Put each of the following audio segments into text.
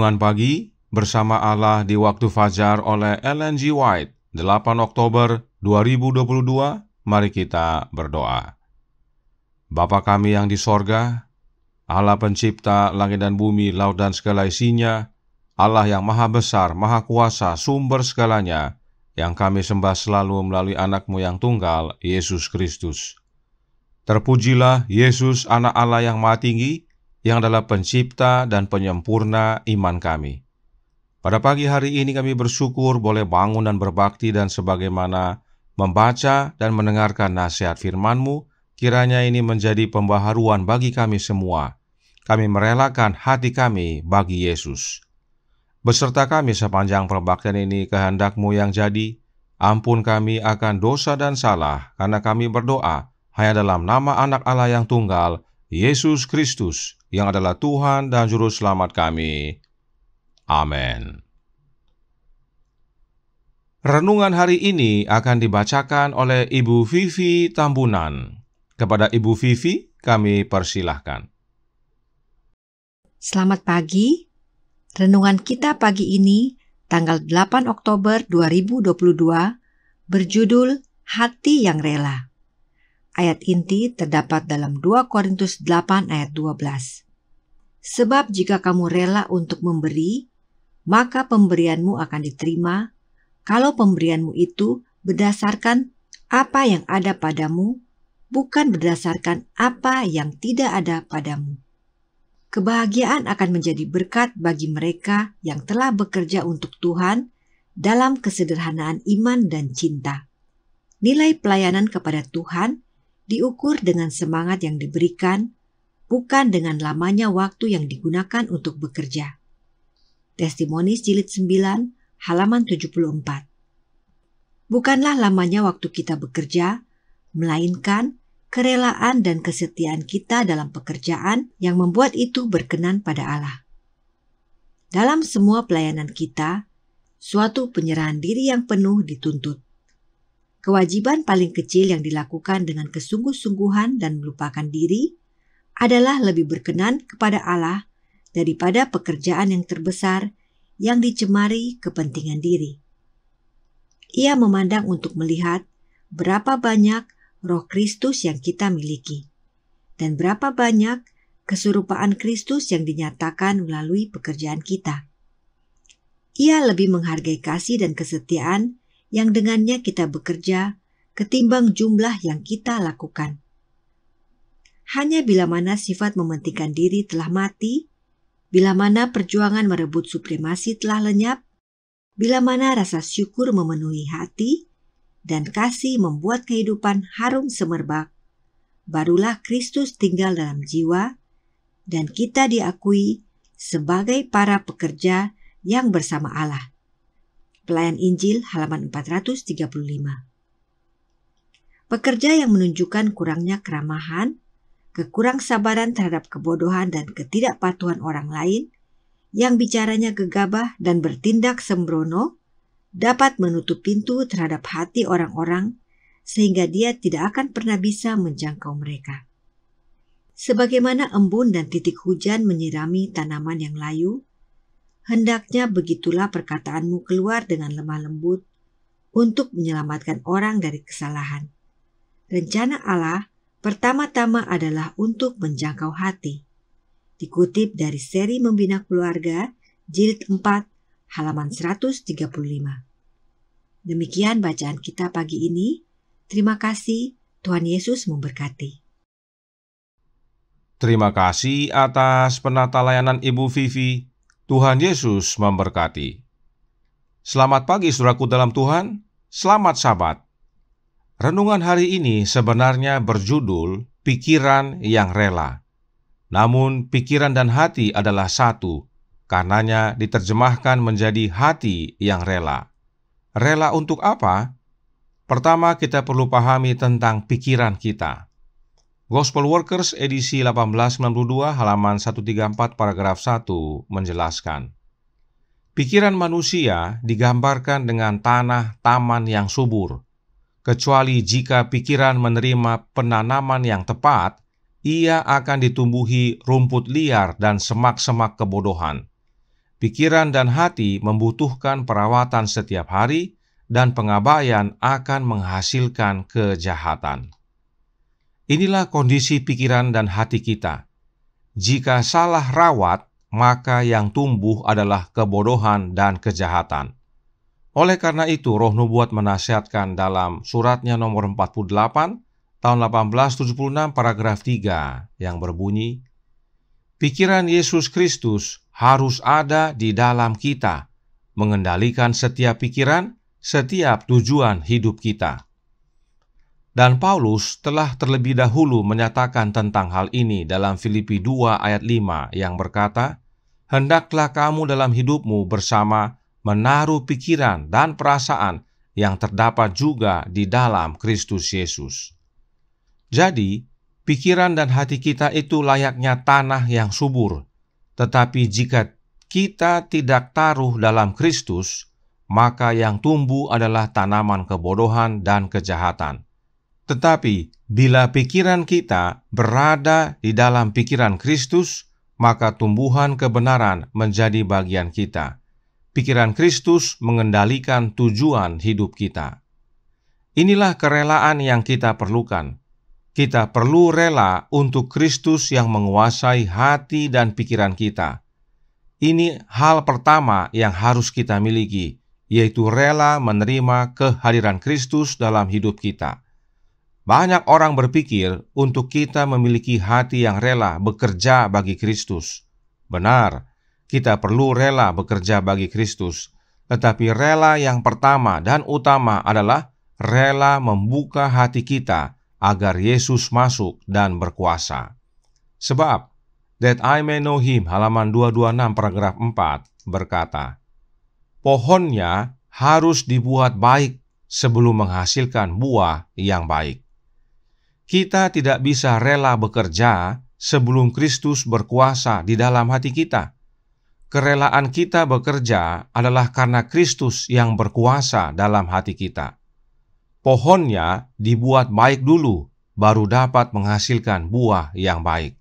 Renungan Pagi bersama Allah di Waktu Fajar oleh Ellen G. White, 8 Oktober 2022. Mari kita berdoa. Bapa kami yang di sorga, Allah pencipta langit dan bumi, laut dan segala isinya, Allah yang maha besar, maha kuasa, sumber segalanya, yang kami sembah selalu melalui anak-Mu yang tunggal, Yesus Kristus. Terpujilah Yesus, anak Allah yang maha tinggi, yang adalah pencipta dan penyempurna iman kami. Pada pagi hari ini kami bersyukur boleh bangun dan berbakti, dan sebagaimana membaca dan mendengarkan nasihat firman-Mu, kiranya ini menjadi pembaharuan bagi kami semua. Kami merelakan hati kami bagi Yesus. Beserta kami sepanjang perbaktian ini, kehendak-Mu yang jadi. Ampun kami akan dosa dan salah, karena kami berdoa hanya dalam nama anak Allah yang tunggal, Yesus Kristus, yang adalah Tuhan dan Juru Selamat kami. Amin. Renungan hari ini akan dibacakan oleh Ibu Vivi Tambunan. Kepada Ibu Vivi, kami persilahkan. Selamat pagi. Renungan kita pagi ini, tanggal 8 Oktober 2022, berjudul Hati yang Rela. Ayat inti terdapat dalam 2 Korintus 8 ayat 12. Sebab jika kamu rela untuk memberi, maka pemberianmu akan diterima, kalau pemberianmu itu berdasarkan apa yang ada padamu, bukan berdasarkan apa yang tidak ada padamu. Kebahagiaan akan menjadi berkat bagi mereka yang telah bekerja untuk Tuhan dalam kesederhanaan iman dan cinta. Nilai pelayanan kepada Tuhan diukur dengan semangat yang diberikan, bukan dengan lamanya waktu yang digunakan untuk bekerja. Testimoni jilid 9, halaman 74. Bukanlah lamanya waktu kita bekerja, melainkan kerelaan dan kesetiaan kita dalam pekerjaan yang membuat itu berkenan pada Allah. Dalam semua pelayanan kita, suatu penyerahan diri yang penuh dituntut. Kewajiban paling kecil yang dilakukan dengan kesungguh-sungguhan dan melupakan diri adalah lebih berkenan kepada Allah daripada pekerjaan yang terbesar yang dicemari kepentingan diri. Ia memandang untuk melihat berapa banyak roh Kristus yang kita miliki dan berapa banyak keserupaan Kristus yang dinyatakan melalui pekerjaan kita. Ia lebih menghargai kasih dan kesetiaan yang dengannya kita bekerja ketimbang jumlah yang kita lakukan. Hanya bila mana sifat mementingkan diri telah mati, bila mana perjuangan merebut supremasi telah lenyap, bila mana rasa syukur memenuhi hati, dan kasih membuat kehidupan harum semerbak, barulah Kristus tinggal dalam jiwa, dan kita diakui sebagai para pekerja yang bersama Allah. Pelayan Injil halaman 435. Pekerja yang menunjukkan kurangnya keramahan, kekurangsabaran terhadap kebodohan dan ketidakpatuhan orang lain, yang bicaranya gegabah dan bertindak sembrono, dapat menutup pintu terhadap hati orang-orang sehingga dia tidak akan pernah bisa menjangkau mereka. Sebagaimana embun dan titik hujan menyirami tanaman yang layu, hendaknya begitulah perkataanmu keluar dengan lemah lembut untuk menyelamatkan orang dari kesalahan. Rencana Allah pertama-tama adalah untuk menjangkau hati. Dikutip dari seri Membina Keluarga, jilid 4, halaman 135. Demikian bacaan kita pagi ini. Terima kasih, Tuhan Yesus memberkati. Terima kasih atas penata layanan Ibu Vivi. Tuhan Yesus memberkati. Selamat pagi saudaraku dalam Tuhan, selamat Sabat. Renungan hari ini sebenarnya berjudul Pikiran yang Rela. Namun pikiran dan hati adalah satu, karenanya diterjemahkan menjadi hati yang rela. Rela untuk apa? Pertama, kita perlu pahami tentang pikiran kita. Gospel Workers edisi 1892 halaman 134 paragraf 1 menjelaskan, pikiran manusia digambarkan dengan tanah taman yang subur. Kecuali jika pikiran menerima penanaman yang tepat, ia akan ditumbuhi rumput liar dan semak-semak kebodohan. pikiran dan hati membutuhkan perawatan setiap hari, dan pengabaian akan menghasilkan kejahatan. Inilah kondisi pikiran dan hati kita. Jika salah rawat, maka yang tumbuh adalah kebodohan dan kejahatan. Oleh karena itu, Roh Nubuat menasihatkan dalam suratnya nomor 48, tahun 1876, paragraf 3, yang berbunyi, "Pikiran Yesus Kristus harus ada di dalam kita, mengendalikan setiap pikiran, setiap tujuan hidup kita." Dan Paulus telah terlebih dahulu menyatakan tentang hal ini dalam Filipi 2 ayat 5 yang berkata, "Hendaklah kamu dalam hidupmu bersama menaruh pikiran dan perasaan yang terdapat juga di dalam Kristus Yesus." Jadi, pikiran dan hati kita itu layaknya tanah yang subur. Tetapi jika kita tidak taruh dalam Kristus, maka yang tumbuh adalah tanaman kebodohan dan kejahatan. Tetapi bila pikiran kita berada di dalam pikiran Kristus, maka tumbuhan kebenaran menjadi bagian kita. Pikiran Kristus mengendalikan tujuan hidup kita. Inilah kerelaan yang kita perlukan. Kita perlu rela untuk Kristus yang menguasai hati dan pikiran kita. Ini hal pertama yang harus kita miliki, yaitu rela menerima kehadiran Kristus dalam hidup kita. Banyak orang berpikir untuk kita memiliki hati yang rela bekerja bagi Kristus. Benar, kita perlu rela bekerja bagi Kristus, tetapi rela yang pertama dan utama adalah rela membuka hati kita agar Yesus masuk dan berkuasa. Sebab, That I May Know Him, halaman 226 paragraf 4, berkata, "Pohonnya harus dibuat baik sebelum menghasilkan buah yang baik." Kita tidak bisa rela bekerja sebelum Kristus berkuasa di dalam hati kita. Kerelaan kita bekerja adalah karena Kristus yang berkuasa dalam hati kita. Pohonnya dibuat baik dulu, baru dapat menghasilkan buah yang baik.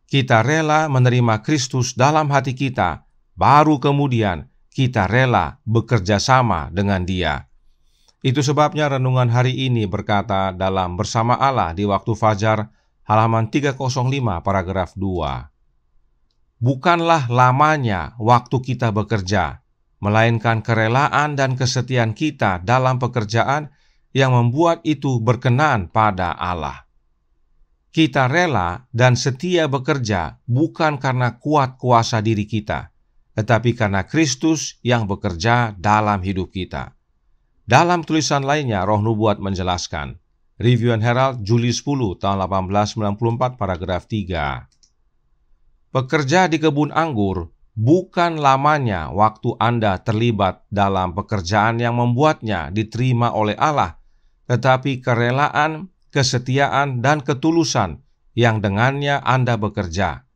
Kita rela menerima Kristus dalam hati kita, baru kemudian kita rela bekerja sama dengan Dia. Itu sebabnya renungan hari ini berkata dalam Bersama Allah di Waktu Fajar, halaman 305, paragraf 2. "Bukanlah lamanya waktu kita bekerja, melainkan kerelaan dan kesetiaan kita dalam pekerjaan yang membuat itu berkenan pada Allah." Kita rela dan setia bekerja bukan karena kuat kuasa diri kita, tetapi karena Kristus yang bekerja dalam hidup kita. Dalam tulisan lainnya, Roh Nubuat menjelaskan, Review and Herald, Juli 10, tahun 1894, paragraf 3. "Pekerja di kebun anggur bukan lamanya waktu Anda terlibat dalam pekerjaan yang membuatnya diterima oleh Allah, tetapi kerelaan, kesetiaan, dan ketulusan yang dengannya Anda bekerja.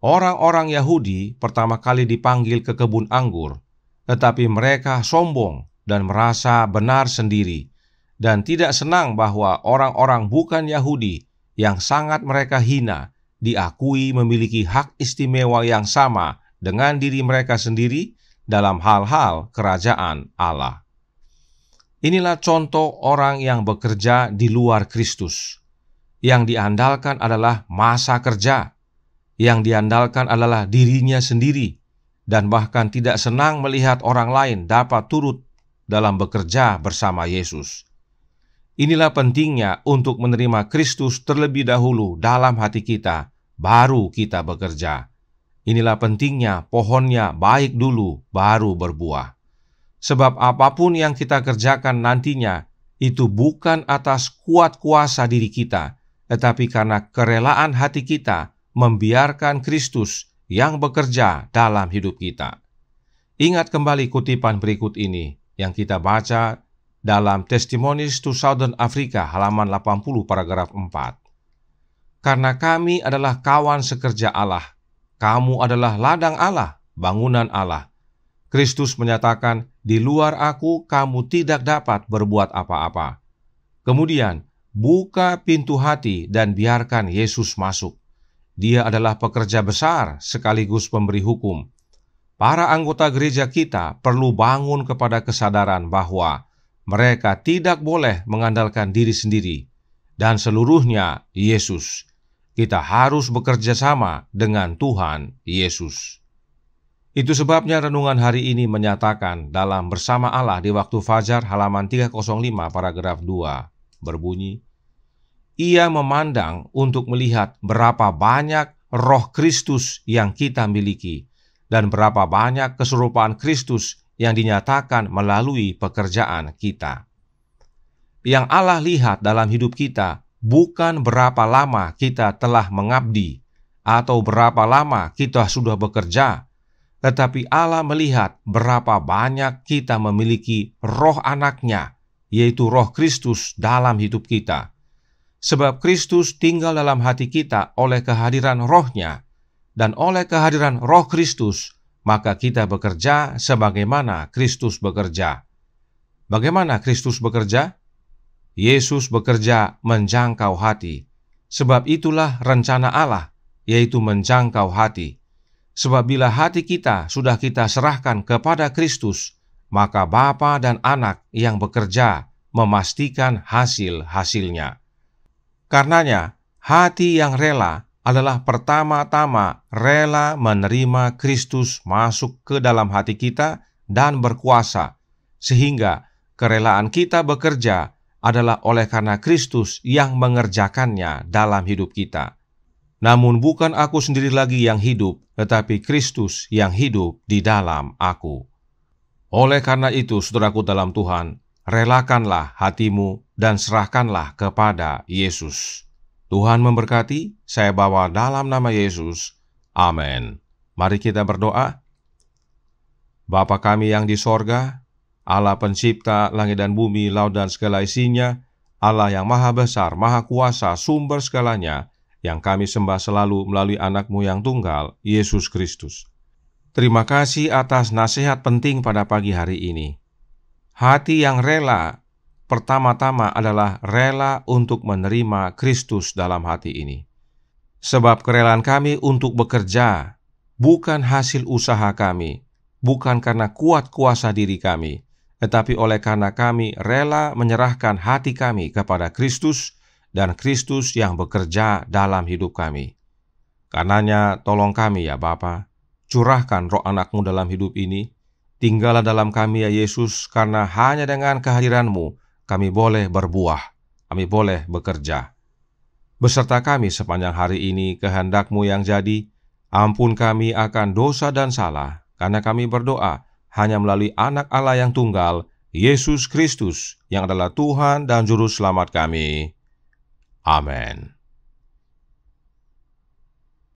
Orang-orang Yahudi pertama kali dipanggil ke kebun anggur, tetapi mereka sombong dan merasa benar sendiri, dan tidak senang bahwa orang-orang bukan Yahudi yang sangat mereka hina diakui memiliki hak istimewa yang sama dengan diri mereka sendiri dalam hal-hal kerajaan Allah. Inilah contoh orang yang bekerja di luar Kristus. Yang diandalkan adalah masa kerja, yang diandalkan adalah dirinya sendiri, dan bahkan tidak senang melihat orang lain dapat turut dalam bekerja bersama Yesus. Inilah pentingnya untuk menerima Kristus terlebih dahulu dalam hati kita, baru kita bekerja. Inilah pentingnya pohonnya baik dulu, baru berbuah. Sebab apapun yang kita kerjakan nantinya, itu bukan atas kuat kuasa diri kita, tetapi karena kerelaan hati kita membiarkan Kristus yang bekerja dalam hidup kita. Ingat kembali kutipan berikut ini yang kita baca dalam Testimonies to Southern Africa, halaman 80, paragraf 4. "Karena kami adalah kawan sekerja Allah, kamu adalah ladang Allah, bangunan Allah. Kristus menyatakan, di luar aku kamu tidak dapat berbuat apa-apa. Kemudian, buka pintu hati dan biarkan Yesus masuk. Dia adalah pekerja besar sekaligus pemberi hukum. para anggota gereja kita perlu bangun kepada kesadaran bahwa mereka tidak boleh mengandalkan diri sendiri, dan seluruhnya Yesus. Kita harus bekerja sama dengan Tuhan Yesus. Itu sebabnya renungan hari ini menyatakan dalam Bersama Allah di Waktu Fajar halaman 305 paragraf 2 berbunyi, Ia memandang untuk melihat berapa banyak roh Kristus yang kita miliki dan berapa banyak keserupaan Kristus yang dinyatakan melalui pekerjaan kita. Yang Allah lihat dalam hidup kita bukan berapa lama kita telah mengabdi atau berapa lama kita sudah bekerja, tetapi Allah melihat berapa banyak kita memiliki roh anaknya, yaitu roh Kristus dalam hidup kita. Sebab Kristus tinggal dalam hati kita oleh kehadiran rohnya, dan oleh kehadiran roh Kristus, maka kita bekerja sebagaimana Kristus bekerja. Bagaimana Kristus bekerja? Yesus bekerja menjangkau hati. Sebab itulah rencana Allah, yaitu menjangkau hati. Sebab bila hati kita sudah kita serahkan kepada Kristus, maka Bapa dan Anak yang bekerja memastikan hasil-hasilnya. Karenanya, hati yang rela adalah pertama-tama rela menerima Kristus masuk ke dalam hati kita dan berkuasa, sehingga kerelaan kita bekerja adalah oleh karena Kristus yang mengerjakannya dalam hidup kita. Namun bukan aku sendiri lagi yang hidup, tetapi Kristus yang hidup di dalam aku. Oleh karena itu, saudaraku dalam Tuhan, relakanlah hatimu dan serahkanlah kepada Yesus. Tuhan memberkati, saya bawa dalam nama Yesus. Amin. Mari kita berdoa. Bapa kami yang di sorga, Allah pencipta langit dan bumi, laut dan segala isinya, Allah yang maha besar, maha kuasa, sumber segalanya, yang kami sembah selalu melalui anak-Mu yang tunggal, Yesus Kristus. Terima kasih atas nasihat penting pada pagi hari ini. Hati yang rela, pertama-tama adalah rela untuk menerima Kristus dalam hati ini. Sebab kerelaan kami untuk bekerja bukan hasil usaha kami, bukan karena kuat kuasa diri kami, tetapi oleh karena kami rela menyerahkan hati kami kepada Kristus dan Kristus yang bekerja dalam hidup kami. Karenanya tolong kami ya Bapa, curahkan roh anak-Mu dalam hidup ini, tinggallah dalam kami ya Yesus, karena hanya dengan kehadiran-Mu kami boleh berbuah, kami boleh bekerja. Beserta kami sepanjang hari ini kehendak-Mu yang jadi, ampun kami akan dosa dan salah, karena kami berdoa hanya melalui Anak Allah yang tunggal, Yesus Kristus, yang adalah Tuhan dan Juru Selamat kami. Amin.